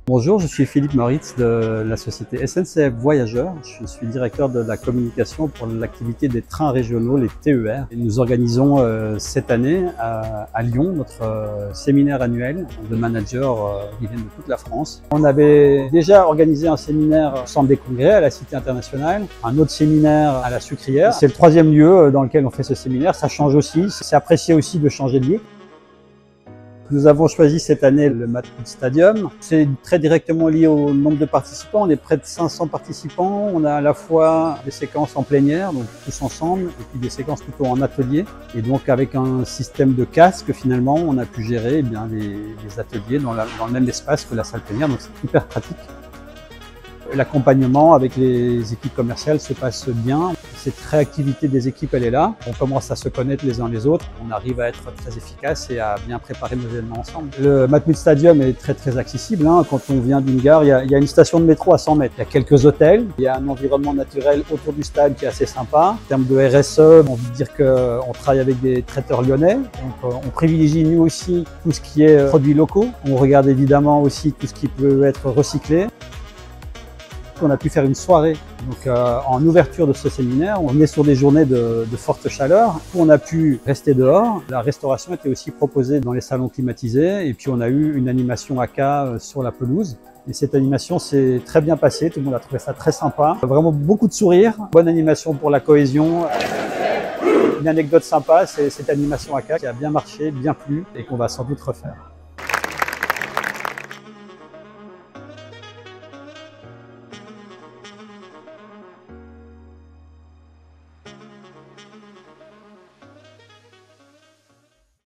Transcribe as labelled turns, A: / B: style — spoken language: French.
A: Bonjour, je suis Philippe Moritz de la société SNCF Voyageurs. Je suis directeur de la communication pour l'activité des trains régionaux, les TER. Et nous organisons cette année à Lyon notre séminaire annuel de managers qui viennent de toute la France. On avait déjà organisé un séminaire au Centre des Congrès à la Cité Internationale, un autre séminaire à la Sucrière. C'est le troisième lieu dans lequel on fait ce séminaire. Ça change aussi, c'est apprécié aussi de changer de lieu. Nous avons choisi cette année le Matmut Stadium. C'est très directement lié au nombre de participants. On est près de 500 participants. On a à la fois des séquences en plein air, donc tous ensemble, et puis des séquences plutôt en atelier. Et donc avec un système de casque, finalement, on a pu gérer les ateliers dans le même espace que la salle plein air, donc c'est hyper pratique. L'accompagnement avec les équipes commerciales se passe bien. Cette réactivité des équipes, elle est là. On commence à se connaître les uns les autres. On arrive à être très efficace et à bien préparer nos événements ensemble. Le Matmut Stadium est très accessible. Quand on vient d'une gare, il y a une station de métro à 100 mètres. Il y a quelques hôtels. Il y a un environnement naturel autour du stade qui est assez sympa. En termes de RSE, on veut dire qu'on travaille avec des traiteurs lyonnais. Donc, on privilégie nous aussi tout ce qui est produits locaux. On regarde évidemment aussi tout ce qui peut être recyclé. On a pu faire une soirée en ouverture de ce séminaire. On est sur des journées de forte chaleur. On a pu rester dehors. La restauration était aussi proposée dans les salons climatisés. Et puis on a eu une animation AK sur la pelouse. Et cette animation s'est très bien passée. Tout le monde a trouvé ça très sympa. Vraiment beaucoup de sourires. Bonne animation pour la cohésion. Une anecdote sympa, c'est cette animation AK qui a bien marché, bien plu et qu'on va sans doute refaire.